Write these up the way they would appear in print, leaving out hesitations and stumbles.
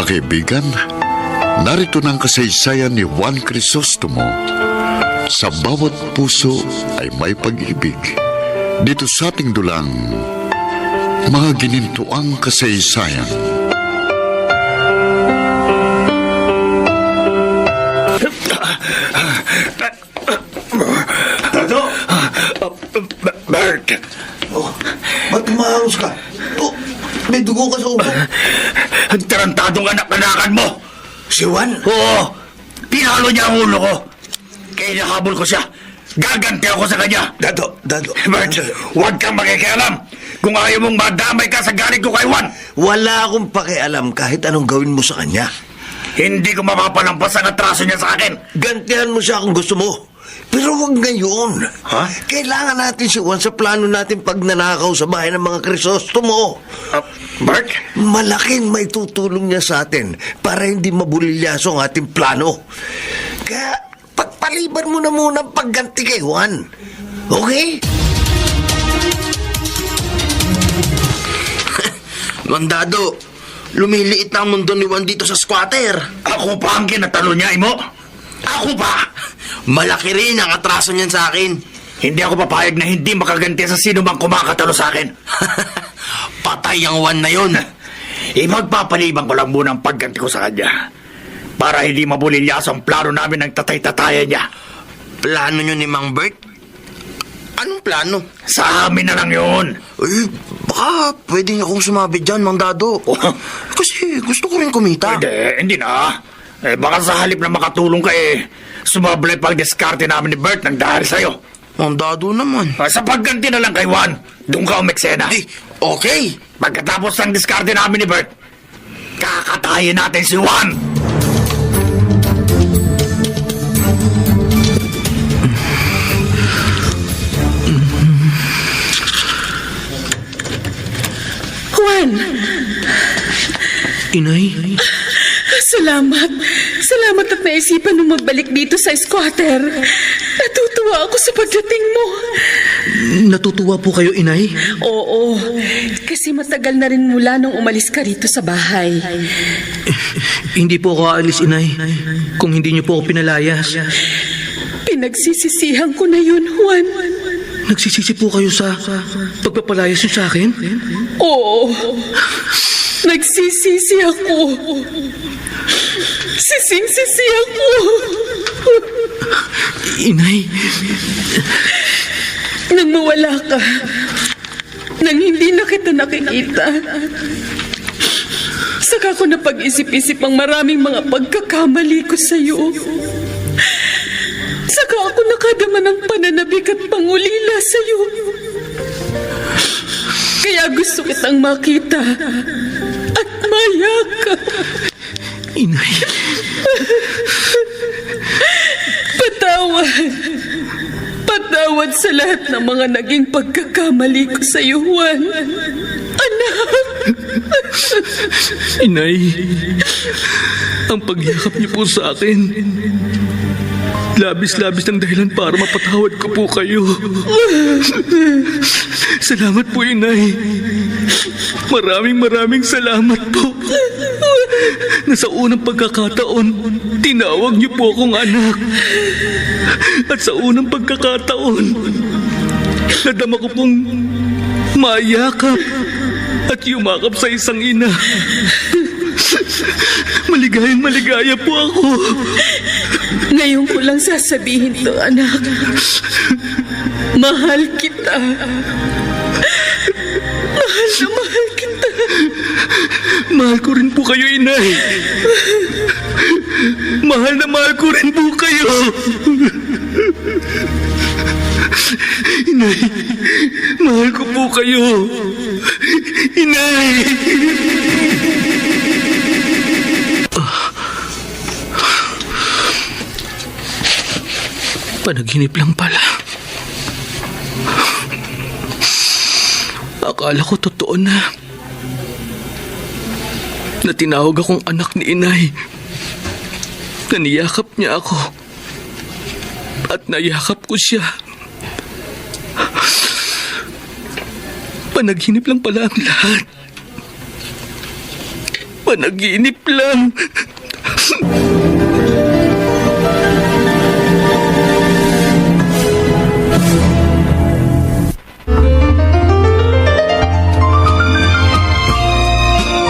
Mga kaibigan, narito ng kasaysayan ni Juan Crisostomo. Sa bawat puso ay may pag-ibig. Dito sa ating dulang, mga ginintuang kasaysayan. Dado! Bert! Oh, ba't umahangos ka? Oh, may dugo ka sa ubo. Ang tarantadong anak-anakan mo! Si Juan? Oo! Pinalo niya ang ulo ko! Kaya nahabol ko siya! Gaganti ako sa kanya! Dado! Bert, huwag kang makikialam! Kung ayaw mong madamay ka sa galit ko kay Juan! Wala akong pakialam kahit anong gawin mo sa kanya. Hindi ko mapapalampas ang atraso niya sa akin! Gantihan mo siya kung gusto mo. Pero huwag ngayon. Ha? Kailangan natin si Juan sa plano natin pag nanakaw sa bahay ng mga Crisostomo. Bert? Malaking may tutulong niya sa atin para hindi mabulilyaso ang ating plano. Kaya pagpaliban mo na muna ang pagganti kay Juan. Okay? Mandado, lumiliit na ang mundo ni Juan dito sa squatter. Ako pa ang kinatalo niya, Imo? Ako pa! Malaki rin ang atraso niyan sa akin. Hindi ako papayag na hindi makaganti sa sino mang kumakatalo sa akin. Patay ang Juan na yon. Magpapaliban ko lang muna ang pagganti ko sa kanya. Para hindi mabulilyaso ang plano namin ng tatay-tatayan niya. Plano niyo ni Mang Bert? Anong plano? Sa amin na lang yun. Eh, baka pwede niyo akong sumabi dyan, Mandado. Kasi gusto ko rin kumita. Hindi na. Baka sa halip na makatulong ka sumablay pag-diskarte namin ni Bert nang dahil sa'yo. Mandado naman. Sa pagganti na lang kay Juan, doon ka umeksena. Eh, okay. Pagkatapos ng diskarte namin ni Bert, kakatayin natin si Juan. Juan! Inay? Salamat. Salamat at naisipan mo magbalik dito sa squatter. Natutuwa ako sa pagdating mo. Natutuwa po kayo, Inay? Oo, kasi matagal na rin mula nung umalis ka rito sa bahay. Hindi po ako aalis, Inay, kung hindi niyo po ako pinalayas. Pinagsisisihan ko na yun, Juan. Nagsisisi po kayo sa pagpapalayas niyo sa akin? Oo, nagsisisi ako. Sising-sisi ako. Inay, Nang mawala ka, nang hindi na kita nakikita, saka ko napag-isip-isip ang maraming mga pagkakamali ko sa iyo. Saka ako nakadama ng pananabik at pangulila sa iyo. Kaya gusto kitang makita at mayakap. Inay. Patawad sa lahat ng mga naging pagkakamali ko sa iyo, Juan. Anak! Inay, ang pagyakap niyo po sa akin, labis-labis ng dahilan para mapatawad ko po kayo. Salamat po, Inay. Maraming salamat po. Na sa unang pagkakataon, tinawag niyo po akong anak. At sa unang pagkakataon, nadama ko pong mayakap at yumakap sa isang ina. Maligaya po ako. Ngayon ko lang sasabihin to, anak. Mahal kita. Mahal na mahal kita. Mahal ko rin po kayo, Inay. Mahal na mahal ko rin po kayo. Inay, mahal ko po kayo. Inay! Panaginip lang pala. Akala ko totoo na. Na tinawag akong anak ni Inay. Na niyakap niya ako. At nayakap ko siya. Panaginip lang pala ang lahat. Panaginip lang.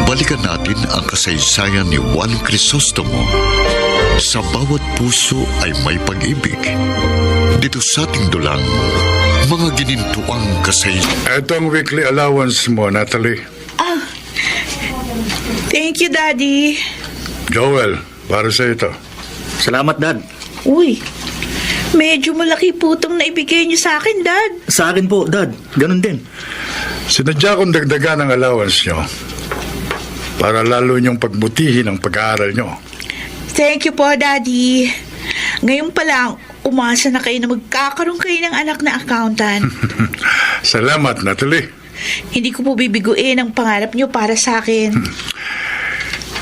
Balikan natin ang kasaysayan ni Juan Crisostomo. Sa bawat puso ay may pag-ibig. Dito sa ating dulang, mga ginintuang kasaysayan. Ito ang weekly allowance mo, Natalie. Thank you, Daddy. Joel, para sa ito. Salamat, Dad. Uy, medyo malaki po itong naibigay niyo sa akin, Dad. Sa akin po, Dad. Ganun din. Sinadya kong dagdagan ang allowance nyo para lalo niyong pagbutihin ang pag-aaral nyo. Thank you po, Daddy. Ngayon pa lang, umasa na kayo na magkakaroon kayo ng anak na accountant. Salamat, Natalie. Hindi ko po bibiguin ang pangarap niyo para sa akin.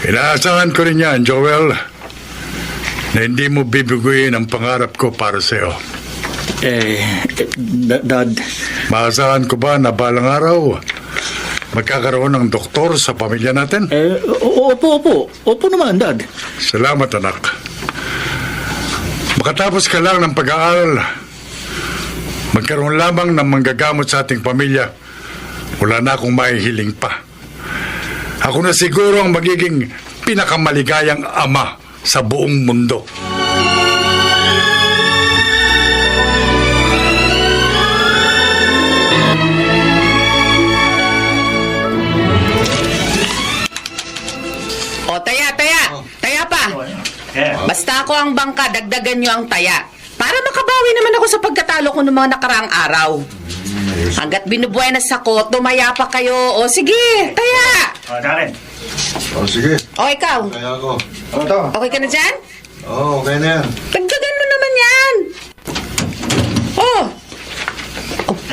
Inaasahan ko rin yan, Joel, na hindi mo bibiguin ang pangarap ko para sa'yo. Dad. Maasahan ko ba na balang araw magkakaroon ng doktor sa pamilya natin? Opo. Opo naman, Dad. Salamat, anak. Makatapos ka lang ng pag-aaral, magkaroon lamang ng manggagamot sa ating pamilya, wala na akong mahihiling pa. Ako na siguro ang magiging pinakamaligayang ama sa buong mundo. O, taya. Taya pa. Basta ako ang bangka, dagdagan nyo ang taya. Para makabawi naman ako sa pagkatalo ko ng mga nakaraang araw. Hanggat binubuenas ako, tumaya pa kayo. O, sige, taya. Oh, sige. O, ikaw. Kaya ako. Okay ka na dyan? Oo, okay na yan. Dagdagan mo naman yan. Oh,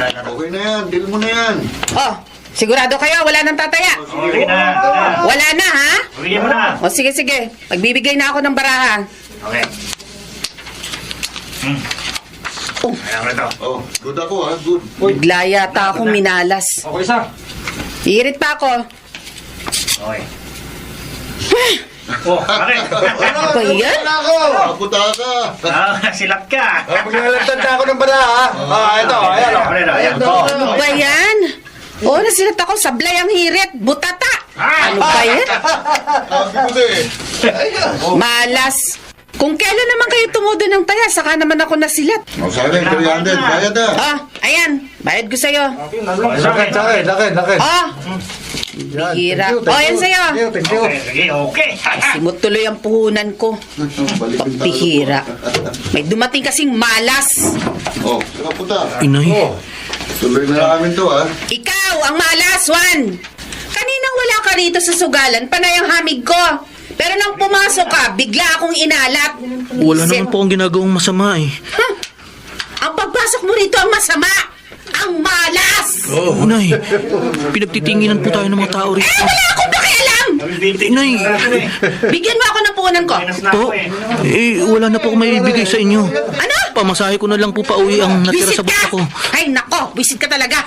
Okay na yan. Deal mo na yan. oh. Sigurado kayo, wala nang tataya. Okay na. Wala na, ha? Bigyan mo na. O, sige. Magbibigay na ako ng baraha. Okay. Oh, Ayan ko ito. Oh, good ako ha. Good. bigla yata akong minalas. Okay, isa. Iirit pa ako. Okay. Okay. Ano ba yan? ako. Kaputa ka. Silat ka. Paglalagtan na ako ng bala, ha? Ito, ayan, o. Ayan. Ano ba yan? Oo, nasilat ako, sablay ang hirit, butata. Ano ba yan? Sabi ko eh. Malas. Kung kailan naman kayo tumudo ng taya, saka naman ako nasilat. Oh, sa akin, 300. Bayad na. Ah, ayan, bayad ko sa'yo. Laki. Ah, bihira. Oh, yan sa'yo. Okay. Simot tuloy ang puhunan ko. Pagbihira. May dumating kasing malas. Oh, sa kaputa. Inay, Tuloy na namin to ha. Ikaw, ang malas, Juan. Kaninang wala ka rito sa sugalan, panay ang hamig ko. Pero nang pumasok ka, bigla akong inalat. wala naman po akong ginagawang masama eh. Huh? Ang pagpasok mo rito ang masama. Ang malas. Inay, pinagtitinginan po tayo ng mga tao rito. Wala akong pakialam. Inay, Bigyan mo ako ng puhunan ko. po, wala na po akong maibigay sa inyo. Ano? Pamasahe ko na lang po pa uwi ang natira Wisit sa bata ka! ko. Ay, nako, wisit ka talaga.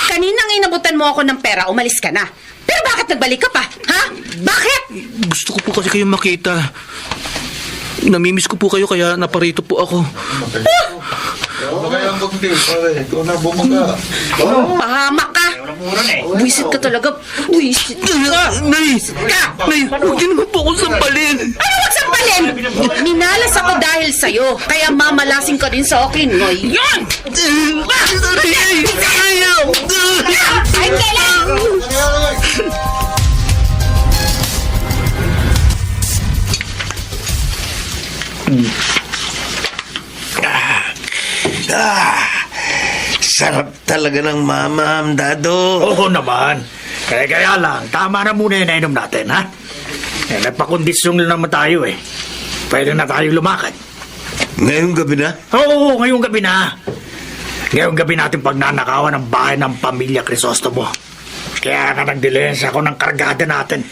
Kaninang inabutan mo ako ng pera, umalis ka na. Pero bakit nagbalik ka pa? Ha? Bakit? Gusto ko po kasi kayong makita. Namimiss ko po kayo kaya naparito po ako. Ano kaya ang bagdi? Pare, ikaw na bumaga. Pahamak ka. Wisit ka talaga. Wisit ka. Nay! Ka! Nay, huwag niyo naman po akong sampalin. Ano wag sampalin? Minalas ako dahil sa'yo. Kaya mamalasing ka din sa akin ngayon. Ayaw! Ay, kailan? Sarap talaga ng mama, Dado. Oo naman. Kaya lang, tama na muna yung nainom natin, ha? Nagpakondisyon lang naman tayo eh. Pwede na tayo lumakad. Ngayong gabi na? Oo, ngayong gabi na. Ngayong gabi natin pagnanakawan ang bahay ng pamilya Crisostomo. Kaya nga nagdilensya ako ng kargada natin.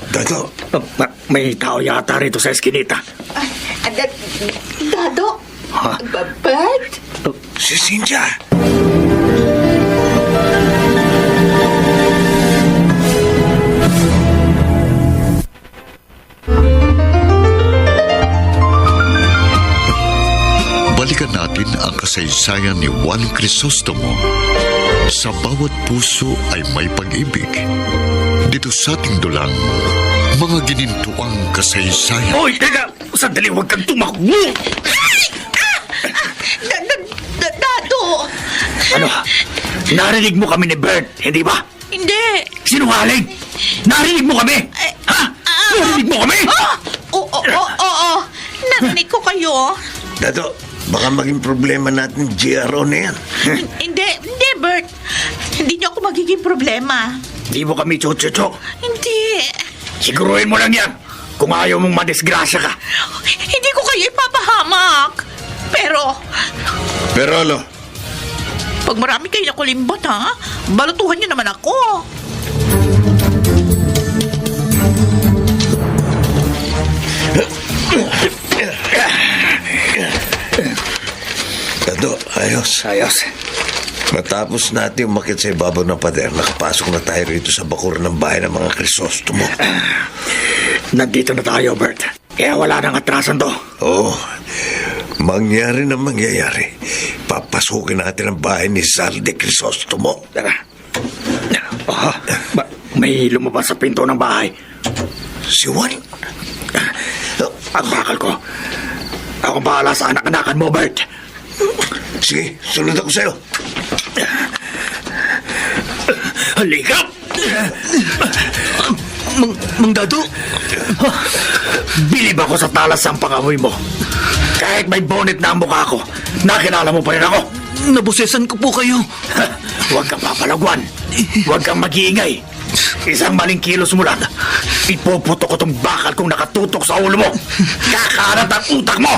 Dado. May tao yata rito sa eskinita. Dado? Ha? Bert? Si Cynthia. kasaysayan ni Juan Crisostomo, sa bawat puso ay may pag-ibig. Dito sa ating dulang, mga ginintuang kasaysayan. Hoy, teka! Sandali, huwag kang tumakbo! Dado! Ano? Narinig mo kami ni Bert, hindi ba? Hindi! Sinungaling! Narinig mo kami! Ha? Narinig mo kami? Oo. Narinig ko kayo. Dato, baka maging problema natin GRO na yan. Hindi, Bert. Hindi niyo ako magiging problema. Hindi mo kami chuchucho. Hindi. Siguruhin mo lang yan kung ayaw mong madisgrasya ka. Hindi ko kayo ipapahamak. Pero, ano? pag marami kayo nakulimbot, ha? Balutuhan niyo naman ako. Dato, ayos. Ayos. Matapos natin umakit sa ibabaw ng pader, nakapasok na tayo rito sa bakuran ng bahay ng mga Crisostomo. Nandito na tayo, Bert. Kaya wala nang atrasan to. Oo. Mangyari na mangyayari. Papasukin natin ang bahay ni Sal de Crisostomo. Tara. May lumabas sa pinto ng bahay. Si Juan? Ang bakal ko. Ako bahala sa anak-anakan mo, Bert. Sige, sunod ako sa'yo. Halika! Mang Dado? Bilib ako sa talas ang pangamoy mo. Kahit may bonnet na ang mukha ko, nakilala mo pa rin ako. Nabusesan ko po kayo. Huwag kang papalagwan. Huwag kang mag-iingay. Isang maling kilos mo lang. Ipoputo ko tong bakal kung nakatutok sa ulo mo. Kakarat ang utak mo!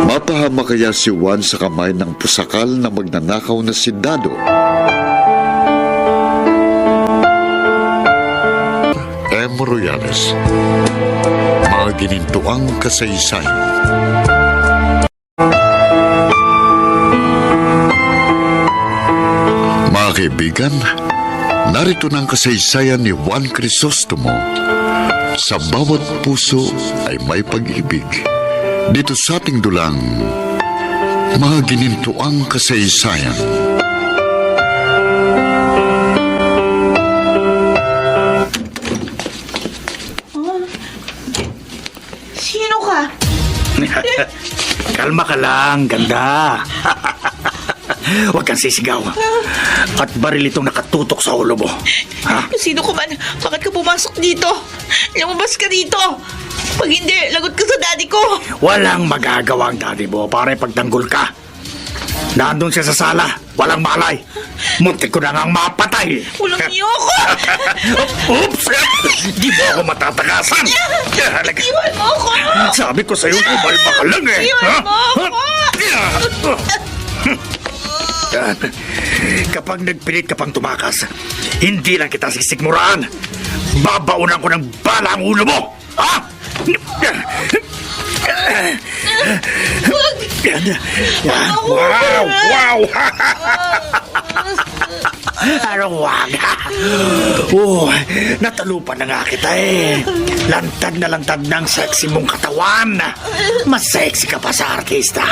Mapahama kaya si Juan sa kamay ng pusakal na magnanakaw na si Dado? M. Royales, mga ginintuang kasaysayan. Mga kaibigan, narito ng kasaysayan ni Juan Crisostomo. Sa bawat puso ay may pag-ibig. Dito sa ating dulang, mga ginintuang kasaysayan. Sino ka? Kalma ka lang, ganda. Huwag kang sisigaw. At baril itong nakatutok sa ulo mo. Ha? Sino ka man? Bakit ka pumasok dito? Lumabas ka dito. Pag hindi, lagot ka sa daddy ko. Walang magagawa ang daddy mo para pagtanggol ka. Nandun siya sa sala, walang malay. Muntik ko na ngang mapatay. Walang niyo ako. Oops! Di mo ako matatakasan. Iwan mo ako. Sabi ko sa'yo, kumalma ka lang eh. Iwan mo ako. Kapag nagpilit ka pang tumakas, hindi lang kita sisigmuraan. Babaunan ko ng bala ang ulo mo. Ha? Wow! Wow! Anong wag? Oh, natalupan na nga kita eh. Lantad na lantad ng sexy mong katawan. Mas sexy ka pa sa artista.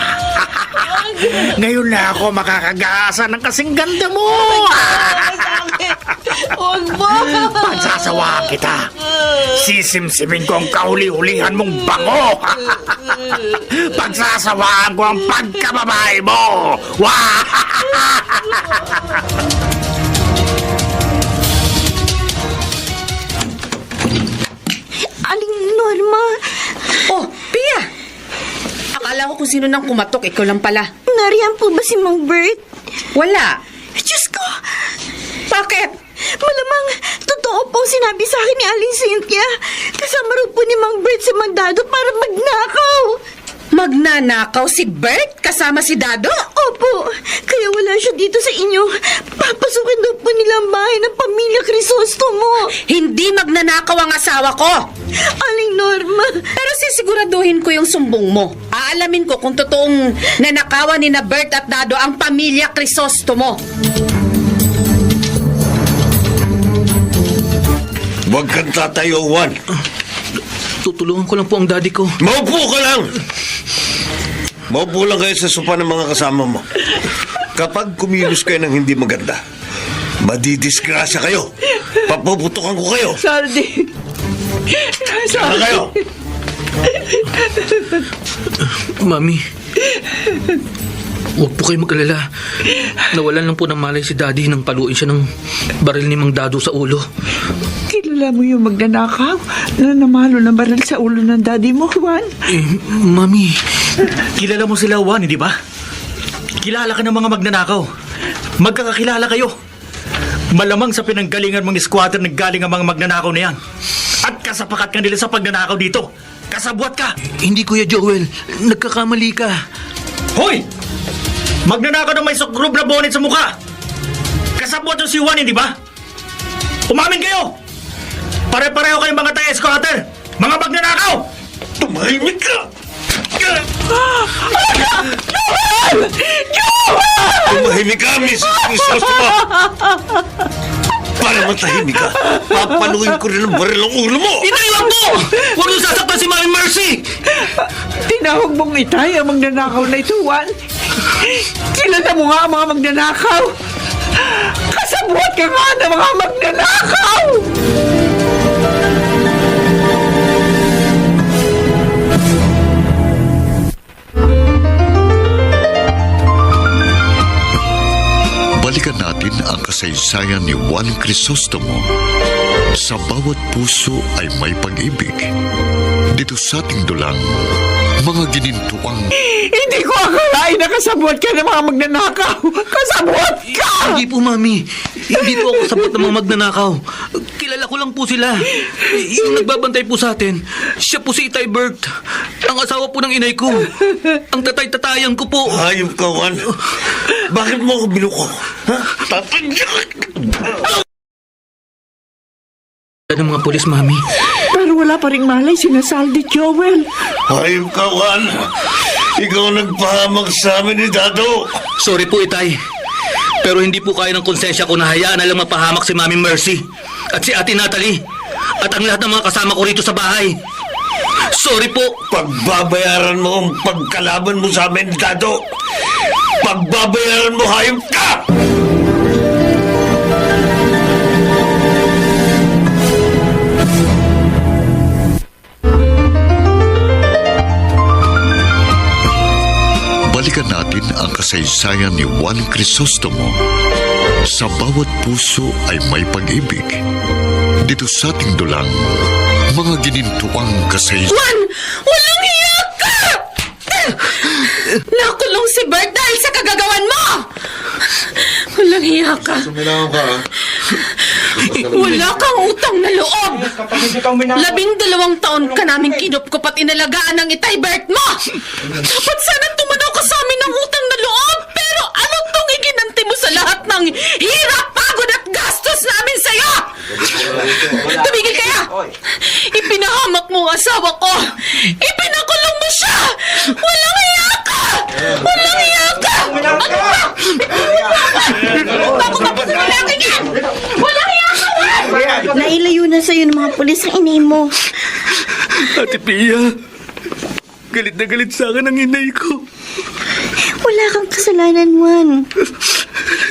Ngayon na ako makakagasa ng kasing ganda mo. Huwag mo. Pagsasawaan kita. Sisimsimin ko ang kahuli-hulihan mong bango. Pagsasawaan ko ang pagkababae mo. Wow! Aling Norma. Oh, Pia! Akala ko kung sino nang kumatok, ikaw lang pala. Nariyan po ba si Mang Bert? Wala. Diyos ko. Bakit? Malamang totoo pong sinabi sa akin ni Aling Cynthia. Kasama rin po ni Mang Bert sa Mandado para magnakaw. Magnanakaw si Bert kasama si Dado? Opo, kaya wala siya dito sa inyo. Papasukin daw po nila ang bahay ng pamilya Crisostomo. Hindi magnanakaw ang asawa ko. Aling Norma. Pero sisiguraduhin ko yung sumbong mo. Aalamin ko kung totoong nanakawan ni na Bert at Dado ang pamilya Crisostomo. Huwag kang tatayo, Juan. Tutulungan ko lang po ang daddy ko. Maupo ka lang! Maupo lang kayo sa sopa ng mga kasama mo. Kapag kumilos kayo ng hindi maganda, madidisgrasya kayo. Papuputukan ko kayo. Saldi! Saan kayo? Mami, huwag po kayo mag-alala. Nawalan lang po ng malay si daddy nang paluin siya ng baril ni Mang Dado sa ulo. Kilala mo yung magnanakaw na namalo ng baril sa ulo ng daddy mo, Juan? Mami, Kilala mo sila, Juan, hindi ba? Kilala ka ng mga magnanakaw. Magkakakilala kayo. Malamang sa pinanggalingan mong squatter naggaling ang mga magnanakaw na yan. At kasapakat ka nila sa pagnanakaw dito. Kasabwat ka. hindi Kuya Joel. Nagkakamali ka. Hoy! Magnanakaw ng may sukrob na bonnet sa mukha. Kasabwat yung si Juan, hindi ba? Umamin kayo! Pare-pareho kayong mga taga-squatter. Mga magnanakaw! Tumahimik ka! Tumahimik ka, Mrs. Crisostomo! Para matahimik ka, papaluin ko rin ang baril ang ulo mo! Inaiwan po! Huwag niyo sasaktan si Mami Mercy! Tinawag mong itay ang magnanakaw na ito, Juan. Kilala mo nga ang mga magnanakaw. Kasabwat ka nga ng mga magnanakaw! Balikan natin ang kasaysayan ni Juan Crisostomo. Sa bawat puso ay may pag-ibig. Dito sa ating dulang, mga ginintuang Hindi ko akalain na kasabwat ka ng mga magnanakaw. Kasabwat ka! Hindi po, Mami. Hindi po ako sabot ng mga magnanakaw. Kilala ko lang po sila. Yung nagbabantay po sa atin, siya po si Itay Bert. Ang asawa po ng inay ko. Ang tatay-tatayan ko po. Hayop ka, Juan. Bakit mo ako binuko? Ha? Ng mga pulis, Mami. Pero wala pa ring malay sinasaldi, Joel. Hayop ka, Juan. Ikaw nagpahamag sa amin ni Dado. Sorry po, Itay. Pero hindi po kaya ng konsensya ko na hayaan na lang mapahamak si Mami Mercy at si Ate Natalie at ang lahat ng mga kasama ko rito sa bahay. Sorry po. Pagbabayaran mo ang pagkalaban mo sa amin, Dado. Pagbabayaran mo, hayop ka! balikan natin ang kasaysayan ni Juan Crisostomo. Sa bawat puso ay may pag-ibig. Dito sa ating dulang, mga ginintuang kasaysayan. Juan! Walang hiya ka! Nakulong si Bert dahil sa kagagawan mo! Walang hiya ka. Sumilangan ka, ha? Wala kang utang na loob. 12 taon ka namin kinupkup at inalagaan ng Itay Bert mo. Dapat sana tumanaw ka sa amin ng utang na loob. Pero anong tong iginanti mo sa lahat ng hirap, pagod at gastos namin sa'yo? Tumigil kaya! Ipinahamak mo ang asawa ko. Ipinakulong mo siya. Walang hiya ka! Walang hiya ka! Ano ba? Bago mapaglalaki yan! Walang hiya ka! Nailayo na sa'yo ng mga pulis ang inay mo. Ate Pia, galit na galit sa akin ang inay ko. Wala kang kasalanan, Juan.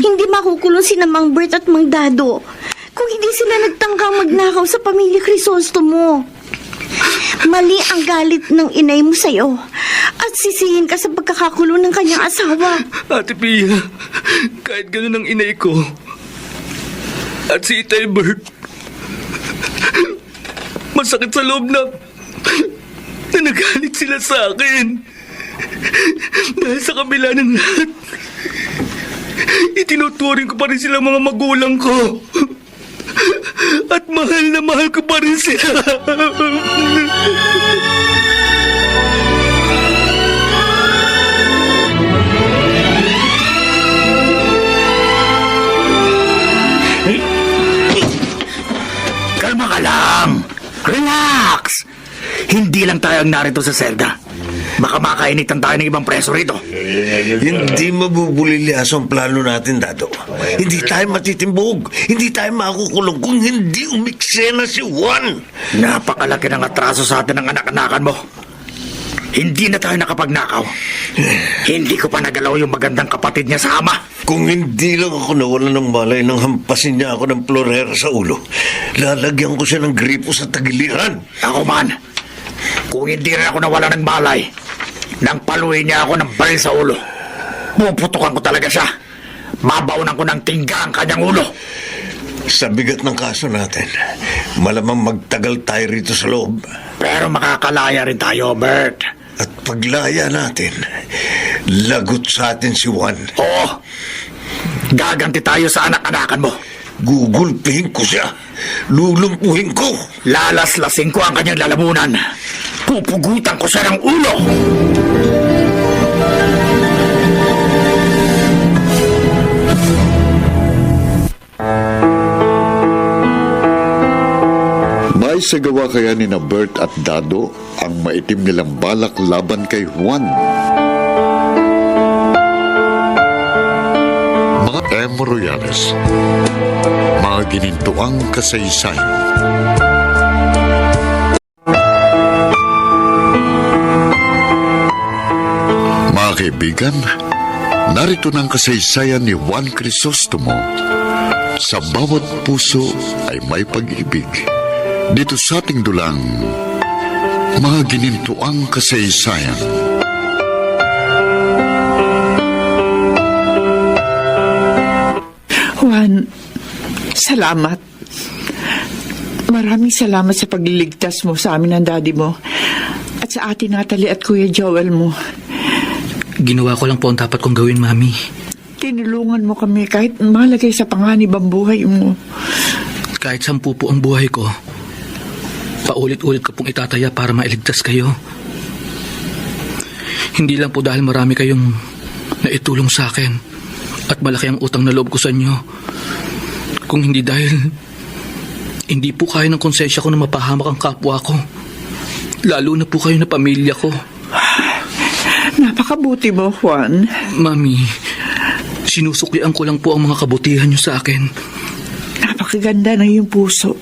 Hindi makukulong si Mang Bert at Mang Dado kung hindi sila nagtangkang magnakaw sa pamilya Crisostomo. Mali ang galit ng inay mo sa'yo at sisihin ka sa pagkakakulong ng kanyang asawa. Ate Pia, kahit ganun ang inay ko at si Itay Bert, masakit sa loob na nagalit sila sa akin. Dahil sa kabila ng lahat, itinuturing ko pa rin sila mga magulang ko. At mahal na mahal ko pa rin sila. Kalma ka lang. Relax. Hindi lang tayo ang narito sa selda. Baka makainitan tayo ng ibang preso rito. Hindi mabubulilyaso ang plano natin, Dado. Hindi tayo matitimbog. Hindi tayo makukulong kung hindi umiksena si Juan. Napakalaki ng atraso sa atin ng anak-anakan mo. Hindi na tayo nakapagnakaw. Hindi ko pa nagalaw yung magandang kapatid niya sa ama. Kung hindi lang ako nawalan ng malay nang hampasin niya ako ng florero sa ulo, lalagyan ko siya ng gripo sa tagiliran. Ako man, kung hindi rin ako nawala ng balay, nang paluin niya ako ng baril sa ulo, puputukan ko talaga siya. Babaunan ko ng tingga ang kanyang ulo. Sa bigat ng kaso natin, malamang magtagal tayo rito sa loob. Pero makakalaya rin tayo, Bert. At paglaya natin, lagot sa atin si Juan. Oo. Gaganti tayo sa anak-anakan mo. Gugulpihin ko siya. Lulumpuhin ko. Lalaslasing ko ang kanyang lalamunan. Pupugutan ko siya ng ulo. May sagawa kaya ni na Bert at Dado ang maitim nilang balak laban kay Juan. Mga Emo Royales, mga ginintuang kasaysayan. Mga kaibigan, narito ng kasaysayan ni Juan Crisostomo. Sa bawat puso ay may pag-ibig. Dito sa ating dulang, mga ginintuang kasaysayan. Juan, salamat. Maraming salamat sa pagliligtas mo sa amin ng daddy mo at sa ate Natalie at Kuya Joel mo. Ginawa ko lang po ang dapat kong gawin, Mami. Tinulungan mo kami kahit malagay sa panganib ang buhay mo. Kahit 10 po ang buhay ko, paulit-ulit ko pong itataya para mailigtas kayo. Hindi lang po dahil marami kayong naitulong sa akin at malaki ang utang na loob ko sa inyo. Kung hindi dahil hindi po kaya ng konsensya ko na mapahamak ang kapwa ko. Lalo na po kayo na pamilya ko. Napakabuti mo, Juan. Mami, sinusuklian ko lang po ang mga kabutihan niyo sa akin. Napakaganda ng iyong puso.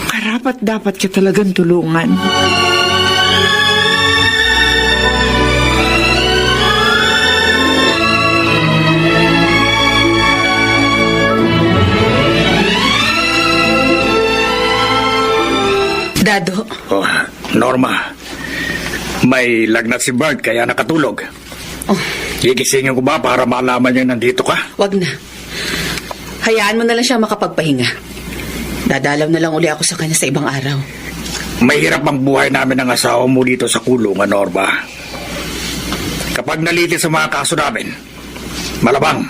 Karapat dapat ka talagang tulungan. Dado, Oh, Norma, may lagnat si Bert kaya nakatulog. Gigisingin ko ba para malaman niya nandito ka? wag na. Hayaan mo na lang siya makapagpahinga. Dadalaw na lang uli ako sa kanya sa ibang araw. Mahirap ang buhay namin ng asawa mo dito sa kulungan, Norma. Kapag nalitin sa mga kaso namin, malabang,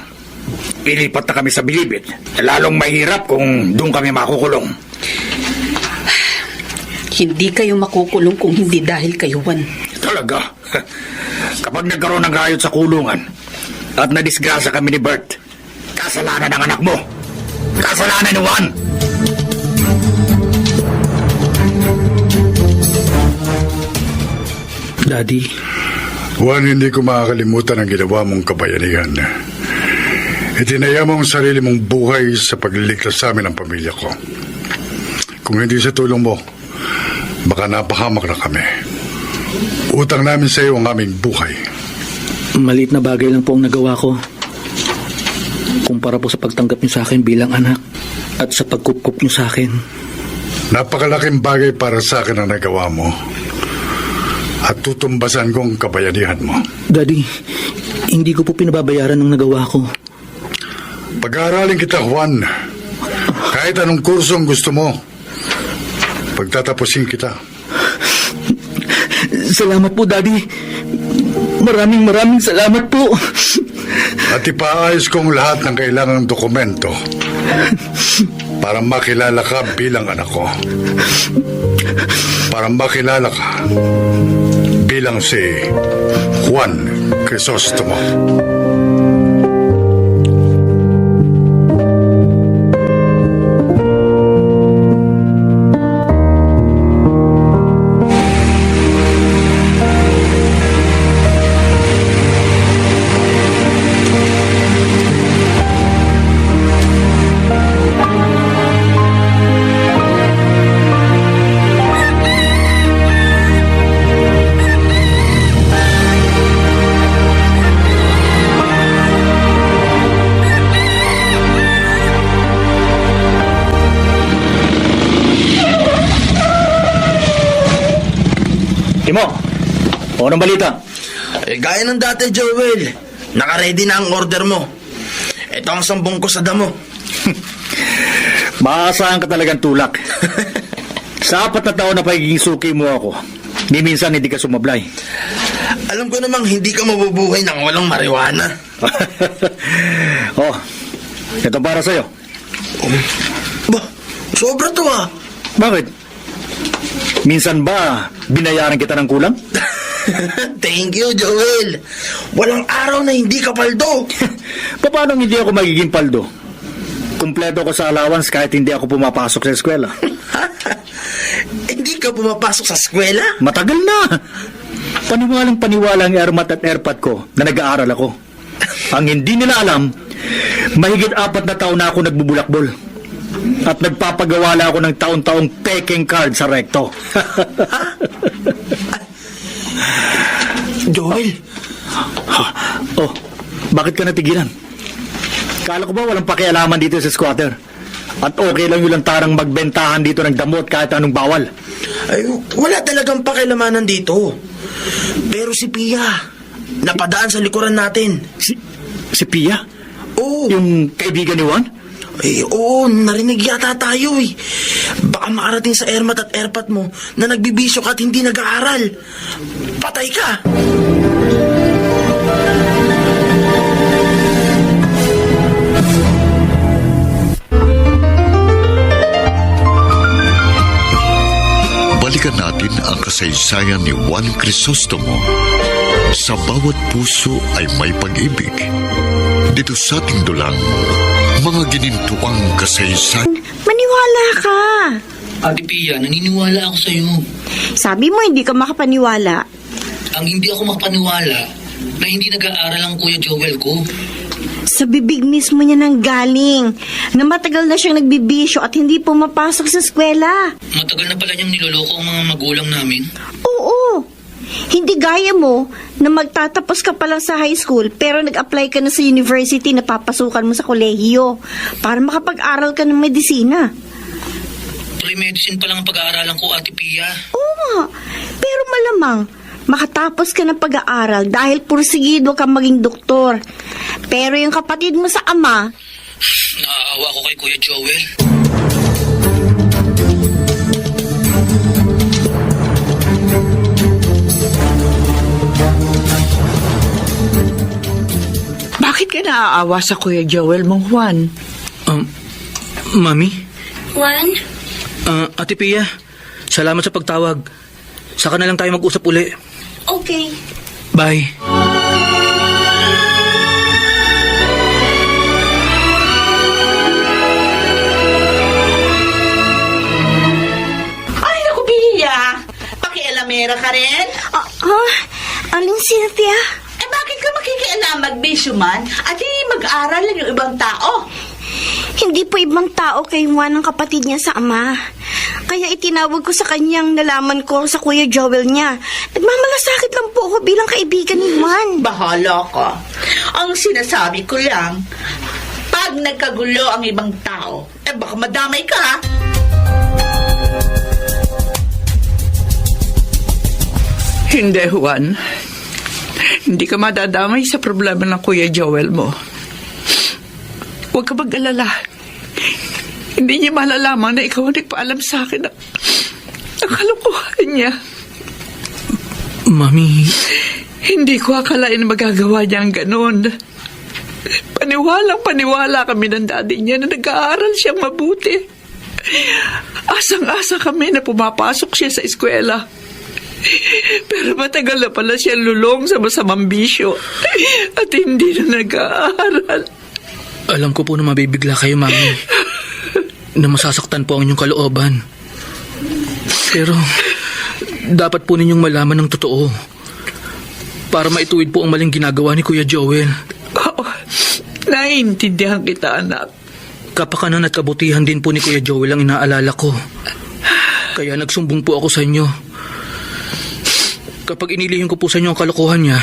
ilipat na kami sa Bilibid. Lalong mahirap kung doon kami makukulong. Hindi kayo makukulong kung hindi dahil kayo, Juan. Talaga? Kapag nagkaroon ng riot sa kulungan at nadisgrasya kami ni Bert, kasalanan ng anak mo. Kasalanan ni Juan. Daddy, Juan, hindi ko makakalimutan ang ginawa mong kabayanihan. Itinaya mo ang sarili mong buhay sa pagliligtas sa amin ng pamilya ko. Kung hindi sa tulong mo, baka napahamak na kami. Utang namin sa iyo ang aming buhay. maliit na bagay lang po ang nagawa ko. Kumpara po sa pagtanggap niyo sa akin bilang anak at sa pagkukup niyo sa akin. Napakalaking bagay para sa akin ang nagawa mo. At tutumbasan ko ang kabayanihan mo. Daddy, hindi ko po pinababayaran ng nagawa ko. Pag-aaralin kita, Juan. Kahit anong kurso ang gusto mo, pagtatapusin kita. Salamat po, Daddy. Maraming salamat po. At ipaayos kong lahat ng kailangang dokumento para makilala ka bilang anak ko. Para makilala ka bilang si Juan Crisostomo. Timo, anong balita? Gaya ng dati, Joel. Naka-ready na ang order mo. Ito ang sambong ko sa damo. Maasahan ka talagang tulak. Sa 4 na taon na pagiging suki mo ako, ni minsan hindi ka sumablay. Alam ko namang hindi ka mabubuhay nang walang marijuana. Oh, ito para sa'yo. Ba, sobra to ah. Bakit? Minsan ba binayaran kita ng kulang? Thank you, Joel. Walang araw na hindi ka paldo. Paano hindi ako magiging paldo? Kumpleto ko sa allowance kahit hindi ako pumapasok sa eskwela. Hindi ka pumapasok sa eskwela? Matagal na. Paniwalang paniwala ang Ermat at Erpat ko na nag-aaral ako. Ang hindi nila alam, mahigit 4 na taon na ako nagbubulakbol. At nagpapagawala ako ng taon-taong peking card sa recto. Joel, Oh, bakit ka natigilan? Kala ko ba walang pakialaman dito sa squatter? At okay lang yung lantarang magbentahan dito ng damot kahit anong bawal. ay, wala talagang pakilamanan dito. Pero si Pia, napadaan sa likuran natin. Si Pia? Oo. Yung kaibigan ni Juan? Oo, narinig yata tayo eh. Baka makarating sa Ermat at Erpat mo na nagbibisyo ka at hindi nag-aaral. Patay ka! Balikan natin ang kasaysayan ni Juan Crisostomo. Sa bawat puso ay may pag-ibig. Dito sa ating dulang, mga ginintuang kasaysayan. Maniwala ka. Ate Pia, naniniwala ako sa'yo. Sabi mo hindi ka makapaniwala. Ang hindi ako makapaniwala na hindi nag-aaral ang Kuya Joel ko. Sa bibig mismo niya nang galing na matagal na siyang nagbibisyo at hindi pumapasok sa eskwela. Matagal na pala niyang niloloko ang mga magulang namin. Oo. Hindi gaya mo na magtatapos ka pa lang sa high school pero nag-apply ka na sa university na papasukan mo sa kolehiyo para makapag-aral ka ng medisina. Pre-medicine pa lang ang pag-aaralan ko, Ate Pia. Oo nga. Pero malamang makatapos ka ng pag-aaral dahil pursigido ka maging doktor. Pero yung kapatid mo sa ama, Naaawa ko kay Kuya Joel. Bakit ka naaawa sa Kuya Joel mong Juan? Mami? Juan? Ate Pia, salamat sa pagtawag. Saka na lang tayo mag-usap uli. Okay. Bye. Ay, naku, Pia! Pakialamera ka rin? Aling Cynthia? Eh, bakit ka makikialam magbisyo man at hindi mag-aral lang yung ibang tao? Hindi po ibang tao kay Juan ang kapatid niya sa ama. Kaya itinawag ko sa kanyang nalaman ko sa Kuya Joel niya. Nagmamalasakit lang po ako bilang kaibigan ni Juan. Bahala ka. Ang sinasabi ko lang, pag nagkagulo ang ibang tao, eh baka madamay ka, ha? Hindi, Juan. Hindi ka madadamay sa problema ng Kuya Joel mo. Huwag ka mag-alala. Hindi niya malalaman na ikaw ang nagpaalam sa akin ng kalokohan niya. Mami, Hindi ko akalain na magagawa niya ang ganun. Paniwalang-paniwala kami ng daddy niya na nag-aaral siyang mabuti. Asang-asa kami na pumapasok siya sa eskwela. Pero matagal na pala siya lulong sa masamang bisyo at hindi na nag-aaral. alam ko po na mabibigla kayo, Mami. Na masasaktan po ang inyong kalooban. Pero, dapat po ninyong malaman ng totoo. Para maituwid po ang maling ginagawa ni Kuya Joel. Oo, naiintindihan kita, anak. Kapakanan at kabutihan din po ni Kuya Joel ang inaalala ko. Kaya nagsumbong po ako sa inyo. Kapag inilihim ko po sa inyo ang kalokohan niya,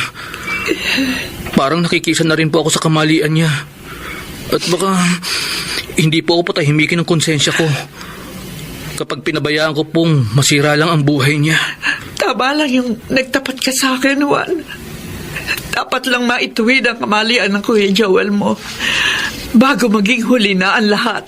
parang nakikisa na rin po ako sa kamalian niya. At baka hindi po ako patahimikin ng konsensya ko kapag pinabayaan ko pong masira lang ang buhay niya. Tama lang yung nagtapat ka sa akin, Juan. Dapat lang maituwid ang kamalian ng Kuya Joel mo bago maging huli na ang lahat.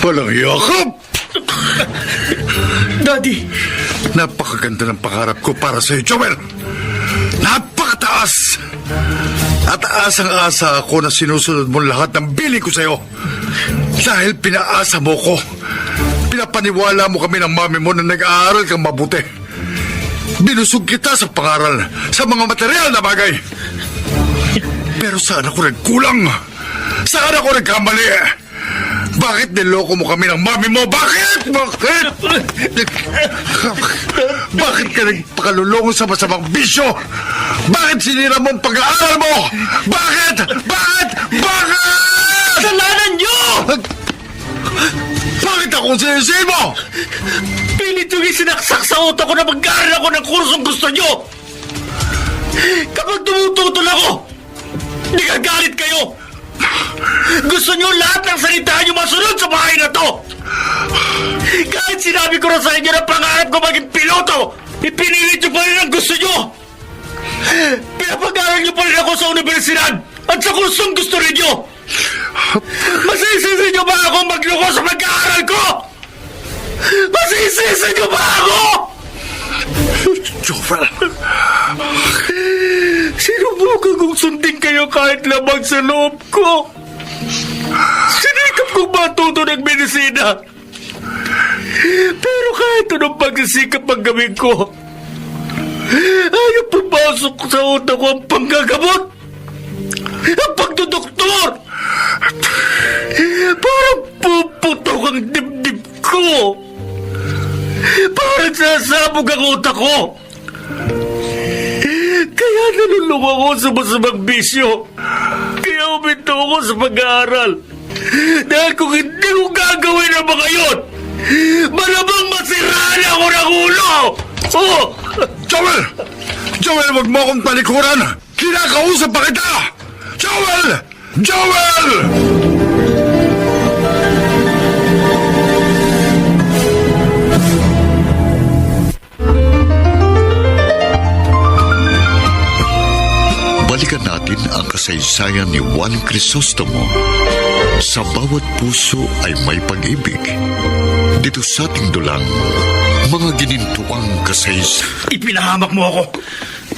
Walang yakap! Daddy! Napakaganda ng pangarap ko para sa iyo, Joel! Napakataas! At asang-asa ako na sinusunod mo lahat ng bili ko sa iyo. Dahil pinaasa mo ko. Pinapaniwala mo kami ng mami mo na nag-aaral kang mabuti. Binusog kita sa pangaral, sa mga material na bagay. Pero saan ako nagkulang? Saan ako nagkamali? Bakit niloko mo kami ng mami mo? Bakit? Bakit? Bakit ka nagpakalulong sa masamang bisyo? Bakit sinira mo ang pag-aaral mo? Bakit? Bakit? Bakit? Kasalanan niyo! Bakit akong sinisihin mo? Pilit yung isinaksak sa utak ko na mag-aaral ako ng kursong gusto niyo! Kapag tumututol ako, nagagalit kayo! Gusto niyo lahat ng salita niyo masunod sa bahay na to! Kahit sinabi ko na sa inyo na pangarap ko maging piloto, ipinilit niyo pa rin ang gusto niyo! Pinapag-aaral niyo pa rin ako sa universidad at sa kursong gusto rin niyo! Masisisi niyo ba ako magloko sa pag-aaral ko? Masisisi niyo ba ako? Joel! Sinubukan kong sundin kayo kahit lamang sa loob ko. Sinikap kong matuto ng medisina. Pero kahit anong pagsisikap ang gawin ko, ayaw pumasok sa utak ko ang panggagamot. Ang pagdodoktor. Parang puputok ang dibdib ko. Parang sasabog ang utak ko. Kaya nalulung ako sa masamang bisyo. Kaya uminto ako sa pag-aaral. Dahil kung hindi ko gagawin ang mga yun, malamang masiraan ako ng ulo! Oh! Joel! Joel, wag mo akong talikuran! Kinakausap pa kita! Joel! Joel! Balikan natin ang kasaysayan ni Juan Crisostomo. Sa bawat puso ay may pag-ibig. Dito sa ating dulang, mga ginintuang kasaysayan. Ipinahamak mo ako.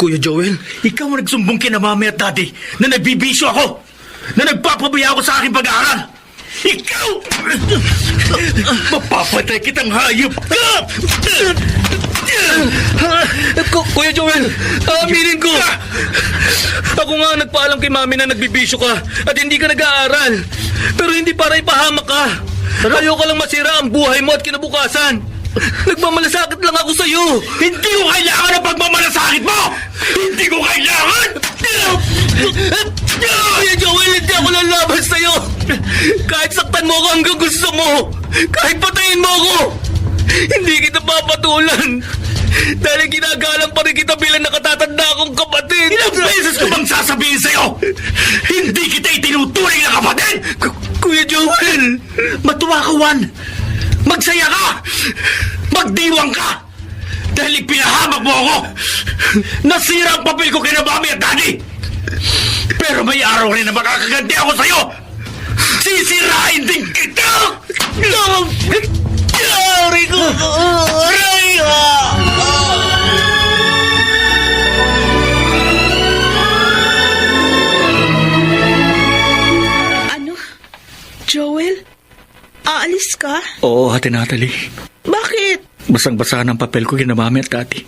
Kuya Joel, ikaw ang nagsumbong kina mami at daddy na nagbibisyo ako, na nagpapabaya ako sa aking pag-aaral. Ikaw! Mapapatay kitang hayop ka! Kuya Joel, aminin ko. Ako nga nagpaalam kay mami na nagbibisyo ka at hindi ka nag-aaral. Pero hindi para ipahamak ka. Ayoko lang masira ang buhay mo at kinabukasan. Nagmamalasakit lang ako sa'yo. Hindi ko kailangan ang pagmamalasakit mo! Hindi ko kailangan! Kuya Joel, hindi ako lalaban sa'yo. Kahit saktan mo ako hanggang gusto mo. Kahit patayin mo ako. Hindi kita papatulan. Dahil ginagalang pa rin kita bilang nakatatanda akong kapatid. Ilang beses ko bang sasabihin sa'yo? Hindi kita itinuturing na kapatid! Kuya Joel! Matuwa ka, Juan! Magsaya ka! Magdiwang ka! Dahil ipinahamak mo ako! Nasira ang papel ko kina mami at daddy! Pero may araw rin na makakaganti ako sa'yo! Sisirain din kita! Aray ko! Aray ko! Ano? Joel? Aalis ka? Oo, Ate Natalie. Bakit? Basang-basa ng papel ko kina mami at tati.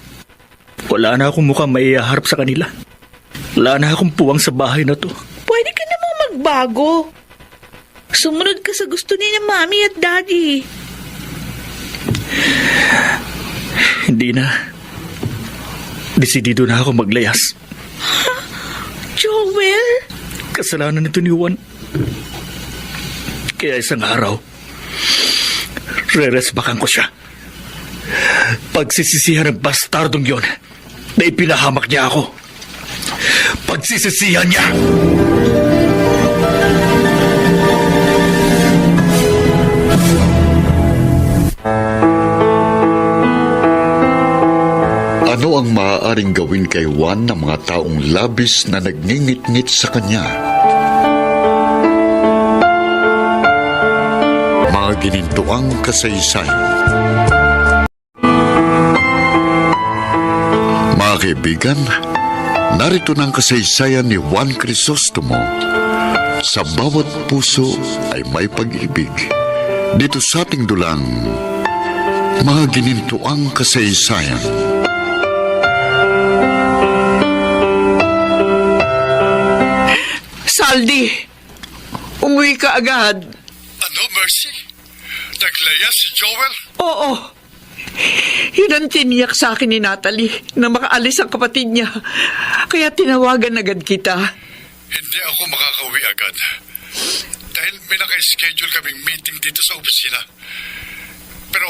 Wala na akong mukhang maiharap sa kanila. Wala na akong puwang sa bahay na to. Pwede ka namang magbago. Sumunod ka sa gusto ni mami at daddy. Hindi na. Desidido na ako maglayas. Joel? Kasalanan nito ni Juan. Kaya isang araw, reresbakan ko siya. Pagsisisihan ng bastardong yon na ipinahamak niya ako. pagsisisihan niya. Ano ang maaaring gawin kay Juan ng mga taong labis na nagngingit-ngit sa kanya? Mga ginintuang kasaysayan. Mga kaibigan, narito ng kasaysayan ni Juan Crisostomo. Sa bawat puso ay may pag-ibig. Dito sa ating dulang, mga ginintuang kasaysayan. Saldi, umuwi ka agad. Ano, Mercy? Naglaya si Joel? Oo. Yun ang tiniyak sa akin ni Natalie na makaalis ang kapatid niya. Kaya tinawagan agad kita. Hindi ako makakauwi agad. Dahil may naka-schedule kaming meeting dito sa opisina. Pero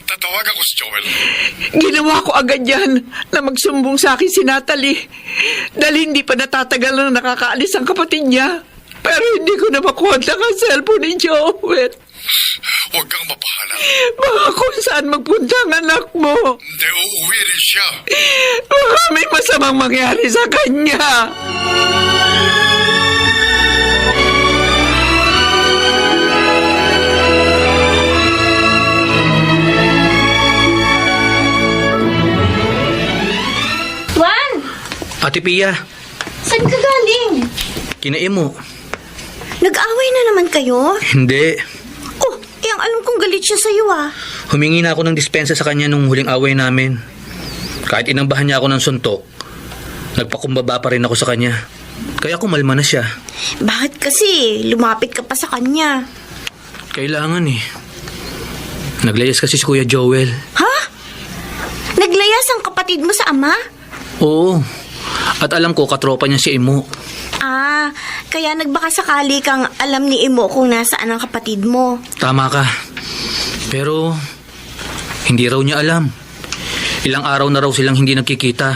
tatawagan ko si Joel. Ginawa ko agad yan na magsumbong sa akin si Natalie. Dahil hindi pa natatagal na nakakaalis ang kapatid niya. Pero hindi ko na makontak ang cellphone ni Joel. Huwag kang mapahala. Baka kung saan magpunta ang anak mo. Hindi, uuwi rin siya. Baka may masamang mangyari sa kanya. Juan! Ate Pia, Saan ka galing? kinain mo. Nag-away na naman kayo? Hindi. Oh, ang alam kong galit siya sa'yo ah. Humingi na ako ng dispensa sa kanya nung huling away namin. Kahit inambahan niya ako ng suntok, nagpakumbaba pa rin ako sa kanya. Kaya kumalma na siya. Bakit kasi lumapit ka pa sa kanya? Kailangan eh. Naglayas kasi si Kuya Joel. Ha? Naglayas ang kapatid mo sa ama? Oo. At alam ko katropa niya si Imo. Ah, kaya nagbaka sakali kang alam ni Imo kung nasaan ang kapatid mo. Tama ka. Pero hindi raw niya alam. Ilang araw na raw silang hindi nagkikita.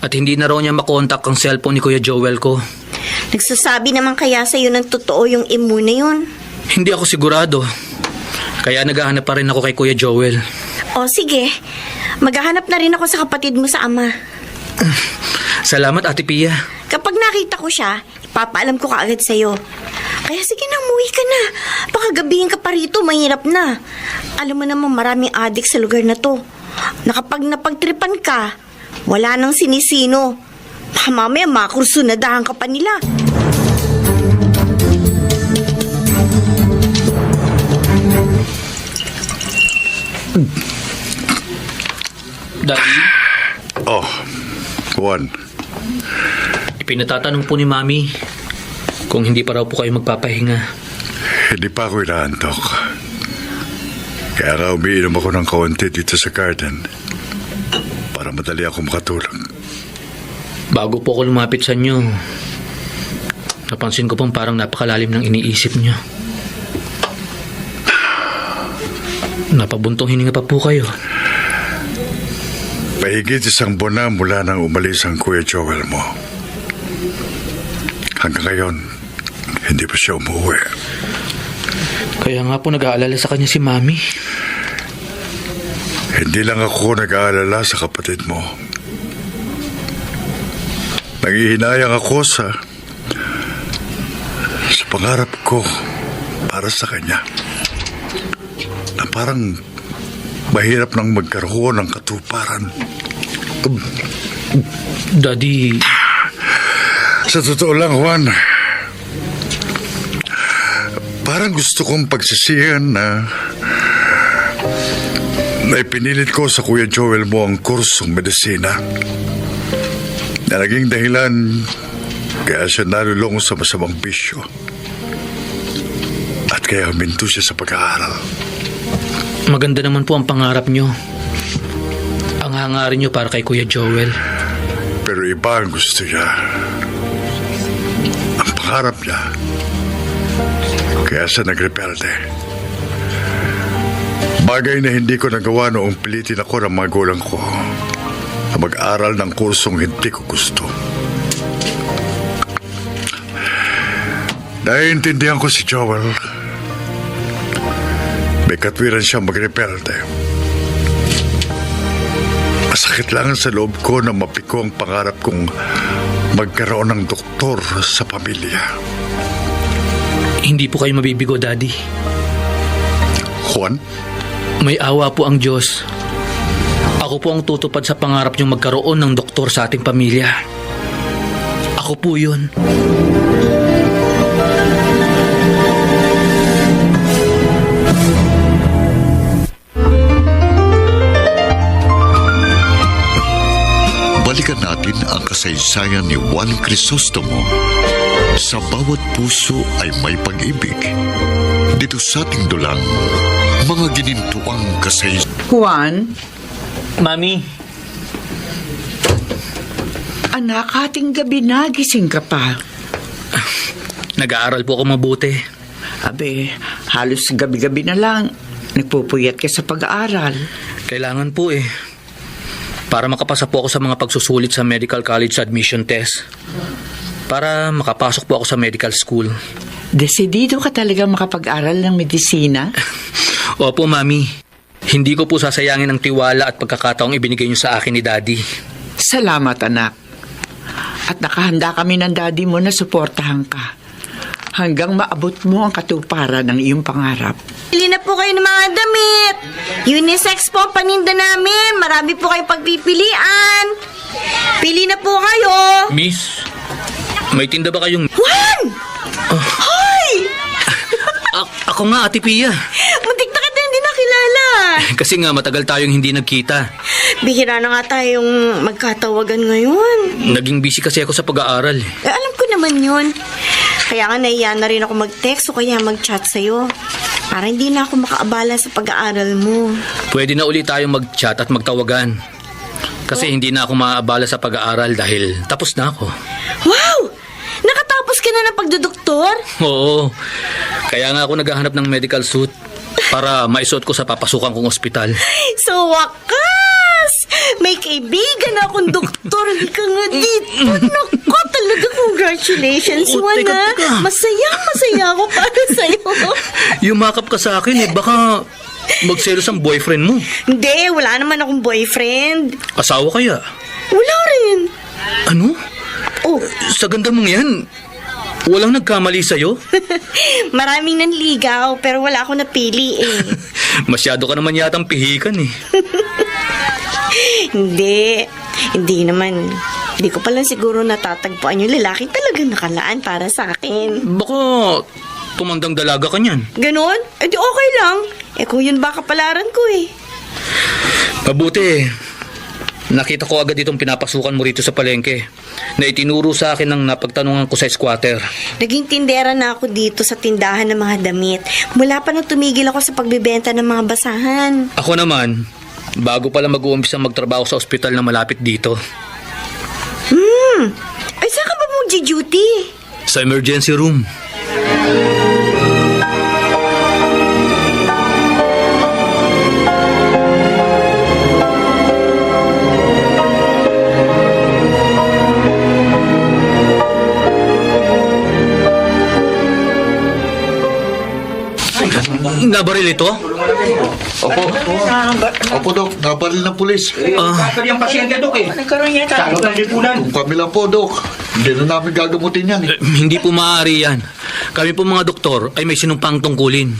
At hindi na raw niya makontak ang cellphone ni Kuya Joel ko. Nagsasabi naman kaya sa'yo ng totoo yung Imo na yun? Hindi ako sigurado. Kaya naghahanap pa rin ako kay Kuya Joel. O sige, maghahanap na rin ako sa kapatid mo sa ama. Salamat, Ate Pia. Kapag nakita ko siya, ipapaalam ko kaagad sa'yo. Kaya sige na, umuwi ka na. Baka gabihin ka pa rito, mahirap na. Alam mo naman maraming adik sa lugar na to. Na kapag napagtripan ka, wala nang sinisino. Baka mamaya makursunadahan ka pa nila. Daddy, Oh, Juan. ipinatatanong po ni Mami kung hindi pa raw po kayo magpapahinga. Hindi pa ako inaantok. Kaya nga umiinom ako ng kaunti dito sa garden para madali ako makatulog. Bago po ako lumapit sa inyo, napansin ko pong parang napakalalim ng iniisip niyo. Napabuntong hininga pa po kayo. Mahigit isang buwan na mula nang umalis ang Kuya Joel mo. Hanggang ngayon, hindi pa siya umuwi. Kaya nga po nag-aalala sa kanya si Mami. Hindi lang ako nag-aalala sa kapatid mo. Nanghihinayang ako sa pangarap ko para sa kanya. Na parang mahirap nang magkaroon ng katuparan. Daddy, Sa totoo lang, Juan, parang gusto kong pagsisihan na ipinilit ko sa Kuya Joel mo ang kursong medisina na naging dahilan kaya siya nalulong sa masamang bisyo at kaya huminto siya sa pag-aaral. maganda naman po ang pangarap niyo. Ang hangarin niyo para kay Kuya Joel. Pero iba ang gusto niya. Ang pangarap niya. Kaya siya nagrebelde. Bagay na hindi ko nagawa noong pilitin ako ng magulang ko na mag-aral ng kursong hindi ko gusto. Naiintindihan ko si Joel. May katwiran siya magrebelte. Masakit lang sa loob ko na mapiko ang pangarap kong magkaroon ng doktor sa pamilya. Hindi po kayo mabibigo, Daddy. Juan? May awa po ang Diyos. Ako po ang tutupad sa pangarap niyong magkaroon ng doktor sa ating pamilya. Ako po yun. Balikan natin ang kasaysayan ni Juan Crisostomo. Sa bawat puso ay may pag-ibig. Dito sa ating dulang, mga ginintuang kasaysayan. Juan, Mami, anak, hating gabi na, gising ka pa. nag-aaral po ako mabuti. Abe, halos gabi-gabi na lang, nagpupuyat ka sa pag-aaral. Kailangan po eh. Para makapasa po ako sa mga pagsusulit sa medical college admission test. Para makapasok po ako sa medical school. Desidido ka talaga makapag-aral ng medisina? Opo, Mami. Hindi ko po sasayangin ang tiwala at pagkakataong ibinigay niyo sa akin ni Daddy. Salamat, anak. At nakahanda kami ng daddy mo na suportahan ka hanggang maabot mo ang katuparan ng iyong pangarap. Pili na po kayo ng mga damit. Unisex po ang paninda namin. Marami po kayo pagpipilian. Pili na po kayo. Miss, may tinda ba kayong... Juan! Hoy! Ako nga, Ate Pia. Muntik na kita hindi nakilala. Kasi nga matagal tayong hindi nagkita. Bihira na nga tayong magkatawagan ngayon. Naging busy kasi ako sa pag-aaral. Alam ko naman yun. Kaya nga nahiya na rin ako mag-text o kaya mag-chat sa'yo. Para hindi na ako makaabala sa pag-aaral mo. Pwede na ulit tayong mag-chat at magtawagan. Kasi hindi na ako maaabala sa pag-aaral dahil tapos na ako. Wow! Nakatapos ka na ng pagdodoktor? Oo. Kaya nga ako naghahanap ng medical suit para maisuot ko sa papasukan kong ospital. So, wakas! May kaibigan akong doktor. Hindi ka nga dito. Naku, talaga congratulations, Oh, Juan, teka, ha? teka. Masaya ako para sa'yo. Yumakap ka sa akin baka magselos ang boyfriend mo. Hindi, wala naman akong boyfriend. Asawa kaya? Wala rin. Ano? Oh, Sa ganda mong yan, walang nagkamali sa'yo? maraming nanligaw, pero wala akong napili eh. Masyado ka naman yatang pihikan eh. Hindi naman. Hindi ko palang siguro natatagpuan yung lalaki talagang nakalaan para sa akin. Baka tumandang dalaga ka niyan. Ganon? Eh di okay lang. Eh kung yun ba kapalaran ko eh. Mabuti. Nakita ko agad itong pinapasukan mo rito sa palengke na itinuro sa akin ng napagtanungan ko sa squatter. Naging tindera na ako dito sa tindahan ng mga damit. Mula pa nang tumigil ako sa pagbibenta ng mga basahan. Ako naman, bago pala mag-uumpisa magtrabaho sa ospital na malapit dito. Ay, saan ka ba mag-duty? Sa emergency room. Nabaril ito? Opo. Opo, Dok. Nabaril ng pulis. Yung pasyente, Dok eh. Salo ng lipunan. Kung kami lang po, Dok. Hindi na namin gagamutin yan eh. Hindi po maaari yan. Kami po mga doktor ay may sinumpang tungkulin.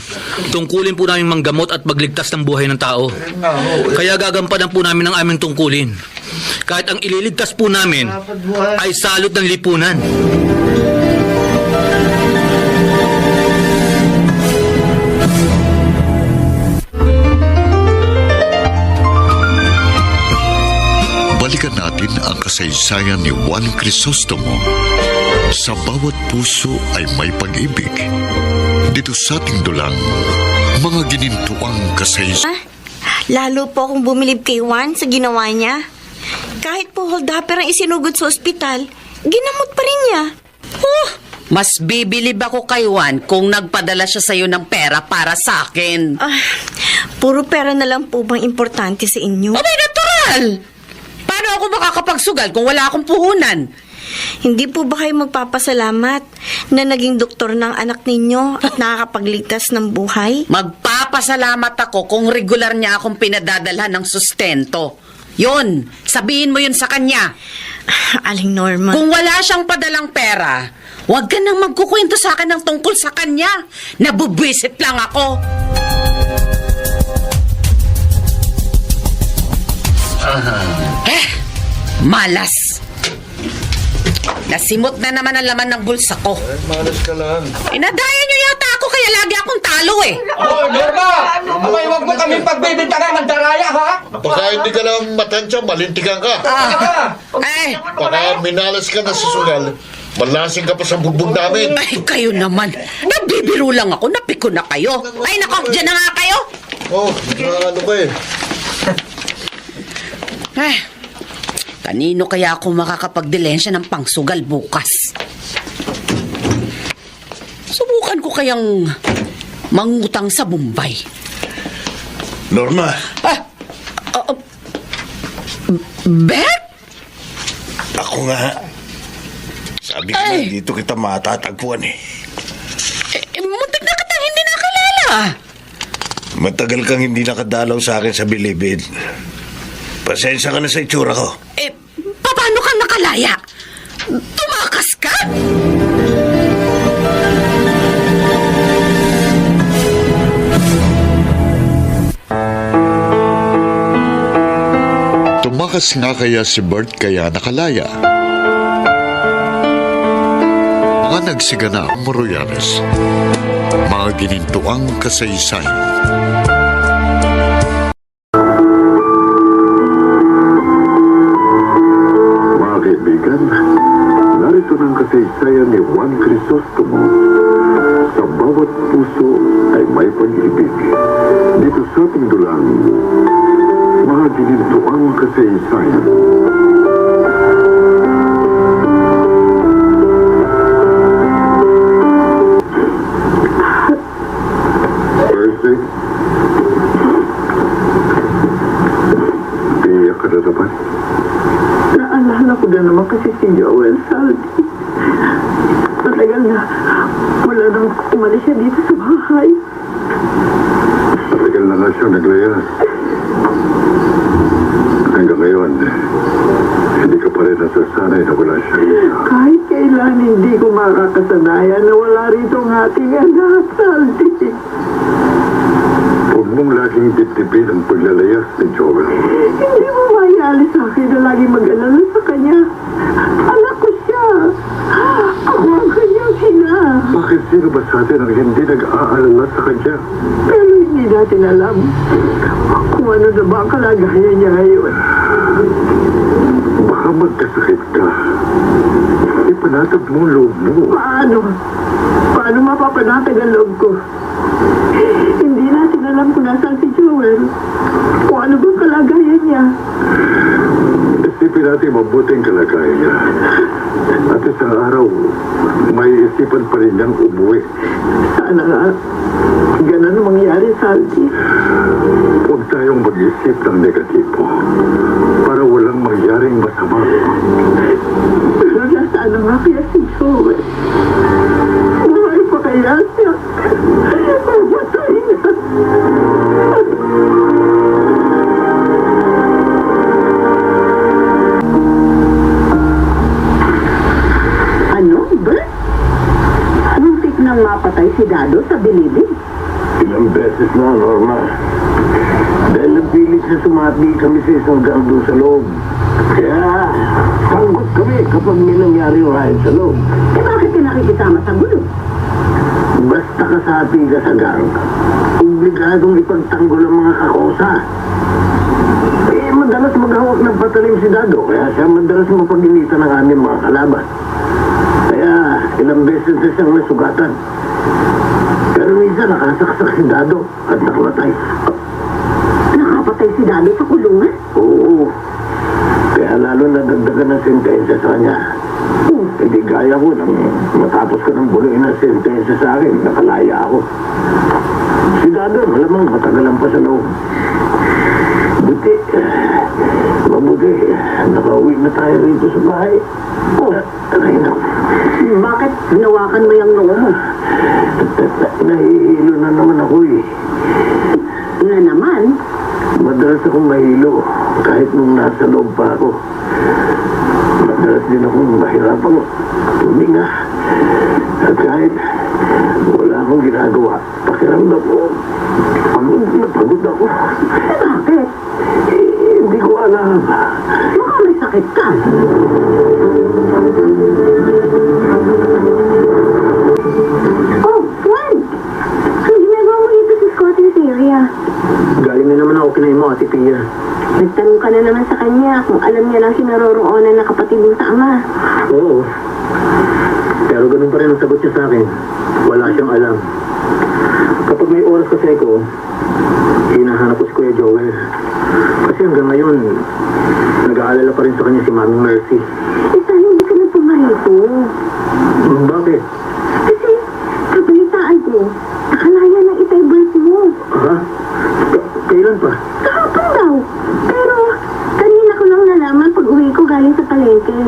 Tungkulin po namin manggamot at magligtas ng buhay ng tao. Kaya gagampanan po namin ang aming tungkulin. Kahit ang ililigtas po namin ay salot ng lipunan. Balikan natin ang kasaysayan ni Juan Crisostomo. Sa bawat puso ay may pag-ibig. Dito sa ating dulang, mga ginintuang kasaysayan. Lalo po akong bumilib kay Juan sa ginawa niya. Kahit po holdupper ang isinugod sa ospital, ginamot pa rin niya. Mas bibilib ako kay Juan kung nagpadala siya sa'yo ng pera para sa akin. Puro pera na lang po bang importante sa inyo? Abay, natural! Paano ako makakapagsugal kung wala akong puhunan? Hindi po ba kayo magpapasalamat na naging doktor ng anak ninyo at nakakapagligtas ng buhay? Magpapasalamat ako kung regular niya akong pinadadalhan ng sustento. Yun, sabihin mo yun sa kanya. Aling Norma. Kung wala siyang padalang pera, huwag ka nang magkukwento sa akin ng tungkol sa kanya. Nabubwisit lang ako. Malas. Nasimot na naman ang laman ng bulsa ko. Malas ka lang. Inadaya niyo yata ako kaya lagi akong talo eh. Oh, Norma! Abay, wag mo kami pagbibintangan ng daraya, ha? Baka hindi ka lang matansya, malintigan ka. Baka minalas ka na sa sugal. Malasing ka pa sa bugbog namin. Ay, kayo naman. Nagbibiro lang ako, napiko na kayo. Ay, nako, dyan na nga kayo. Oh, ano ba eh? Ay, kanino kaya ako makakapagdilensya ng pangsugal bukas? Subukan ko kayang mangutang sa Bombay. Norma, Bert? ako nga. Sabi ko na dito kita matatagpuan eh. Muntik na kitang hindi nakilala. Matagal kang hindi nakadalaw sa akin sa bilibid. Pasensya ka na sa itsura ko. Paano kang nakalaya? Tumakas ka? Tumakas nga kaya si Bert kaya nakalaya. Mga nagsigana ang Moroyanes. Mga ginintuang kasaysayan. Mga kaibigan, narito ng kasaysayan ni Juan Crisostomo. Sa bawat puso ay may pag-ibig. Dito sa ating dulang, mga ginintuang kasaysayan. Percy, iyak ka na naman. Naalala ko na naman kasi si Joel Saldi. Matagal na wala nang umalis siya dito sa bahay. Matagal na nga siya naglayas. Hanggang ngayon, hindi ka pa rin nasasanay na wala siya. Kahit kailan hindi ko makakasanayan na wala rito ang ating anak, Saldi. Huwag mong laging dibdibin ang paglalayas ni Joel. Hindi mo maialis sa akin na lagi mag-alala sa kanya. Anak ko siya. Ako ang kanyang ina. Bakit sino ba sa atin ang hindi nag-aalala sa kanya? Pero hindi natin alam kung ano na ba ang kalagayan niya ngayon. Baka magkasakit ka. Ipanatag mo ang loob mo. Paano? Paano mapapanatag ang loob ko? Hindi natin alam kung nasaan si Joel. Kung ano bang kalagayan niya. Isipin natin mabuting kalagayan niya. At isang araw, may isipan pa rin niyang umuwi. Sana nga, ganun ang mangyari, Saldi. Huwag tayong mag-isip ng negatibo para walang mangyaring masama. Pero nasaan nga kaya si Joel? Buhay pa kaya siya? Mamatay na. Ano, Bert? Muntik nang mapatay si Dado sa bilibid. Ilang beses na, Norma. Dahil napilit siya sumati kami sa isang gang doon sa loob. Kaya, sanggot kami kapag may nangyari riot sa loob. Eh bakit pinakikisama sa gulo? Basta kasapi ka sa gang, obligadong ipagtanggol ang mga kakosa. Eh, madalas maghawak ng patalim si Dado, kaya siya madalas mapag-initan ng aming mga kalaban. Kaya, ilang beses na siyang nasugatan. Pero minsan nakasaksak si Dado at nakulatay. Nakapatay si Dado sa kulungan? Oo. Kaya lalo na dagdagan ng sentensya sa kanya. Hindi gaya ko nang matapos ko ng buloy ng sentensya sa akin, nakalaya ako. Si Dado, malamang matagalan pa sa loob. Buti, Mabuti, nakauwi na tayo rito sa bahay. Aray na. Bakit hinawakan mo yung noo mo? Nahihilo na naman ako eh. Na naman? Madalas akong mahilo kahit nung nasa loob pa ako. Madalas din akong mahirapang tuminga. At kahit wala akong ginagawa, pakiramdam ko, pagod ako. Bakit? Hindi ko alam. Baka may sakit ka. Oh, Juan! Ang ginagawa mo dito sa Scottish area. Galing na naman ako kinay mo, Ate Pia. Nagtanong ka na naman sa kanya kung alam niya lang sinaroroonan ng kapatid mo sa ama. Oo. Pero ganun pa rin ang sagot niya sa akin. Wala siyang alam. Kapag may oras kasi ako, hinahanap ko si Kuya Joel. Kasi hanggang ngayon, nag-aalala pa rin sa kanya si Mami Mercy. Sana hindi ka na pumarito. Bakit? Kasi, kabalitaan ko, nakalaya ng itay birth mo. Ha? Kailan pa? Kahapon daw. Pero, kanina ko lang nalaman pag uwi ko galing sa palengke.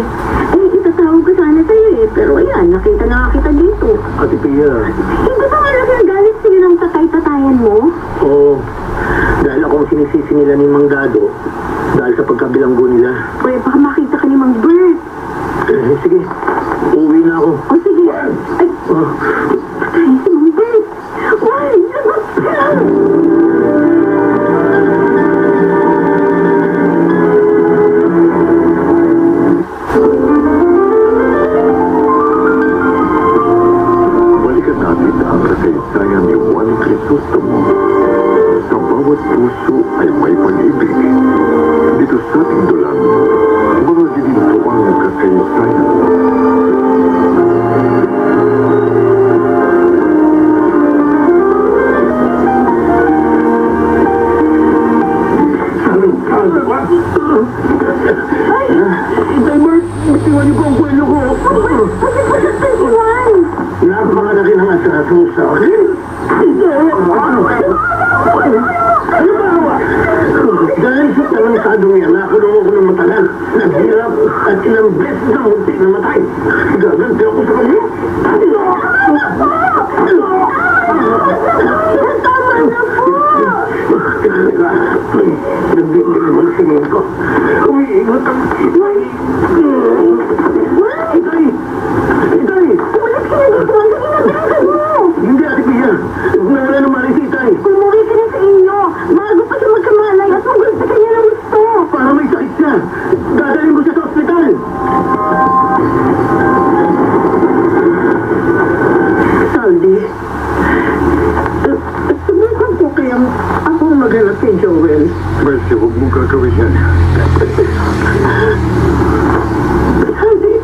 Eh, itatawag ko sana sa'yo eh. Pero ayan, nakita na nga kita dito. Ate Pia. Hindi ba malaki ang galit sila ng tatay-tatayan mo? Oo. Dahil ako ang sinisisi nila ni Mang Dado. Dahil sa pagkabilanggo nila. Pwede baka makita ka ni Mang Bert. Sige. Uuwi na ako. O sige. Ay, patay si Mang Bert. Why? Lagot ka. Balikan natin ang kasaysayan ni Juan Crisostomo. Sa bawat puso ay may pag-ibig. Dito sa ating dulang, mga ginintuang kasaysayan. Itay Mark, bitiwan niyo ko ang kwelo ko. Juan! Napakalaki ng atraso mo sa akin. Dahil sa talangkadong yan, nakulong ako ng matagal. Naghirap at ilang beses na munti na matay. Gaganti ako sa kanya. Nagdindig naman singin ko. Umiingot ang... Itay! Itay! Hindi, Ate Pia. Nawala naman si Itay. Umuwi ka na sa inyo. Bago pa siya magkamalay at ugal sa kanya ng gusto. Para may sakit siya. Dadalhin mo siya sa ospital. Saldi, subukan ko kayang akong maghanap kay Joel. Mercy, huwag mong gagawin yan. Saldi,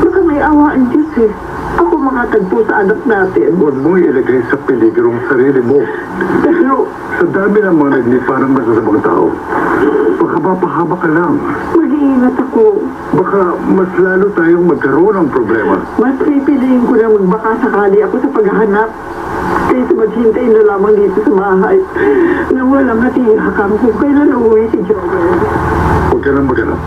baka may awaan Diyos eh. Ako makatagpo sa anak natin. Huwag mong ilagay sa peligro ang sarili mo. Pero sa dami ng mga nagniparang masasamang tao, baka mapahaba ka lang. Mag-iingat ako. Baka mas lalo tayong magkaroon ng problema. Mas pipiliin ko na magbaka sakali ako sa paghahanap. Kaysa maghintay na lamang dito sa bahay na walang natihakang kung kailan uuwi si Joel. Huwag ka lang maghanap.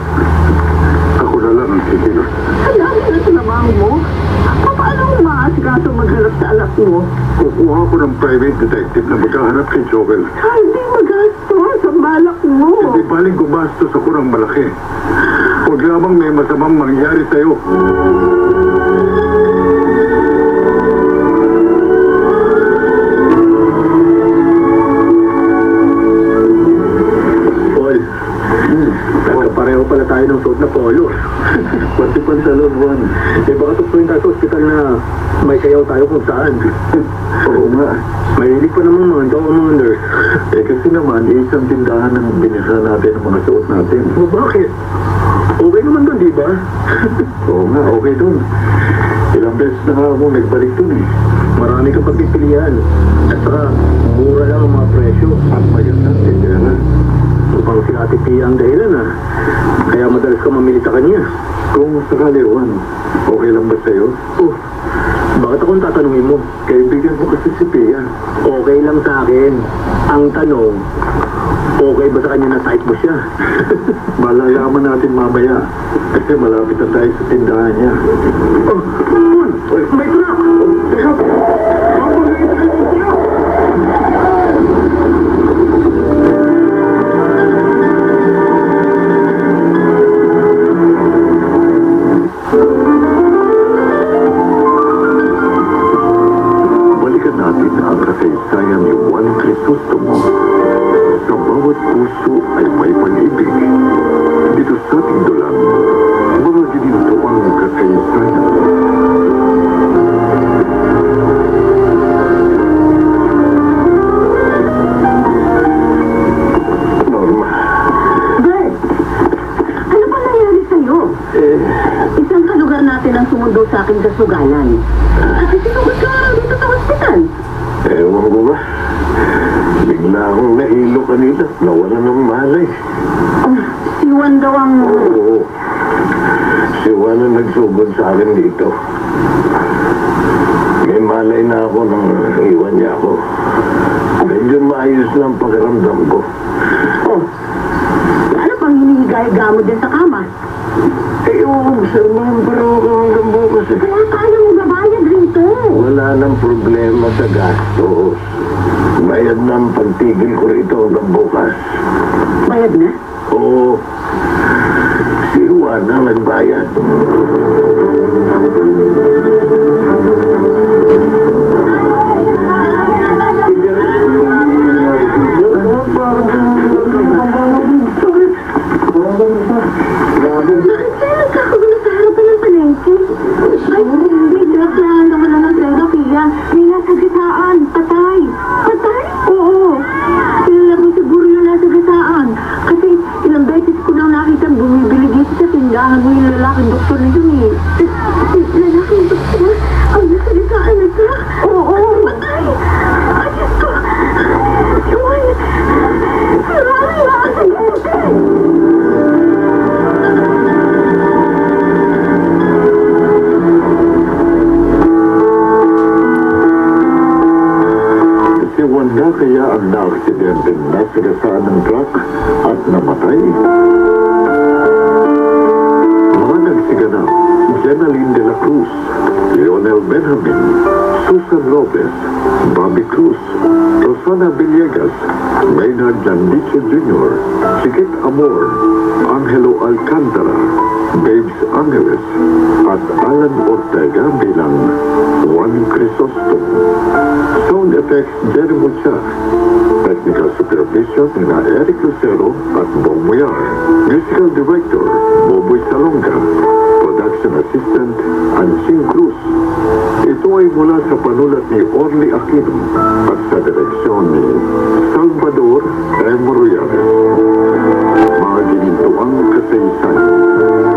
Ako na lang ang kikilos. Ang dami na sa lamang mo. Paano mo maasikaso maghanap sa anak mo? Kukuha ko ng private detective na maghahanap kay Joel. Hindi magastos ang balak mo. Hindi baling gumastos ako ng malaki. Huwag lamang may masamang mangyari sa'yo. Paul, pareho pala tayo ng suot na polo. Pati pantalon, Juan. Eh baka tuksoin tayo sa ospital na may sayaw tayo kung saan. Oo nga. Mahilig pa naman mga daw mga nurse. Eh kasi naman, isang tindahan ang binisa natin ang mga suot natin. O bakit? Okay naman doon, di ba? Oo nga, okay dun. Ilang beses na nga akong nagbalik dun eh. Marami kang pagpipilian. At saka, mura lang ang mga presyo. At mayroon natin, kaya nga. Upang si Ate Pia ang dahilan Kaya madalas ka mamili sa kanya. Kung sakali, Juan, okay lang ba sa'yo? Oh, Bakit akong tatanungin mo? Kaibigan mo kasi si Pia. Okay lang sa akin. Ang tanong, okay ba sa kanya na site mo siya? Malalaman natin mamaya. Kasi malapit na tayo sa tindahan niya. Oh, may truck! Teka! Balikan natin ang kasaysayan ni Juan Crisostomo. Sa bawat puso ay may pag-ibig. Dito sa ating dulang, mga ginintuang kasaysayan. Norma. Bert, ano ba nangyari sa'yo? Isang kalugar natin ang sumundo sa akin sa sugalan. Kasi sinugod ka dito sa hospital. Ewan ko ba? Bigla akong nahilo kanina. Nawala ng malay. Si Juan daw ang... Oo. Si Juan ang nagsugod sa akin dito. May malay na ako nang iwan niya ako. Medyo maayos lang pakiramdam ko. Oh, ano bang hinihiga-higa mo din sa kama? Obserbahan pa rin ako hanggang bukas. Kaya kaya mo babayad rito. Wala nang problema sa gastos. Bayad na ang pagtigil ko rito hanggang bukas. Bayad na? Oo. Si Juan ang nagbayad. Bakit sa'yo nagkakagulo sa harapan ng palengke? Ay, may drug na naman ng droga, Pia. May nasagasaan. Patay. Patay? Oo. Kilala mo siguro yung nasagasaan. Kasi ilang beses ko nang nakita bumibili dito sa tindahan mo yung lalaking doktor na yun eh. Lalaking doktor? Ang nasagasaan na siya? Oo. Patay. Ay, Diyos ko. Juan. Marami na ang sagay. Si Wanda kaya ang na-aksidente na sinasahan ng truck at namatay. Mga nagsiganap, Jenaline de la Cruz, Leonel Benjamin, Susan Lopez, Bobby Cruz, Rosana Villegas, Maynard Jandice Jr., Chiquit Amor, Angelo Alcantara, Babes Angeles, at Alan Ortega bilang Juan Crisostomo. Sound effects, Jerry Mucha. Technical supervision na Eric Lucero at Bong Muyar. Musical director, Boboy Salonga. Production assistant, Ansing Cruz. Ito ay mula sa panulat ni Orly Aquino at sa direksyon ni Salvador M. Royales. Mga ginintuang kasaysayan.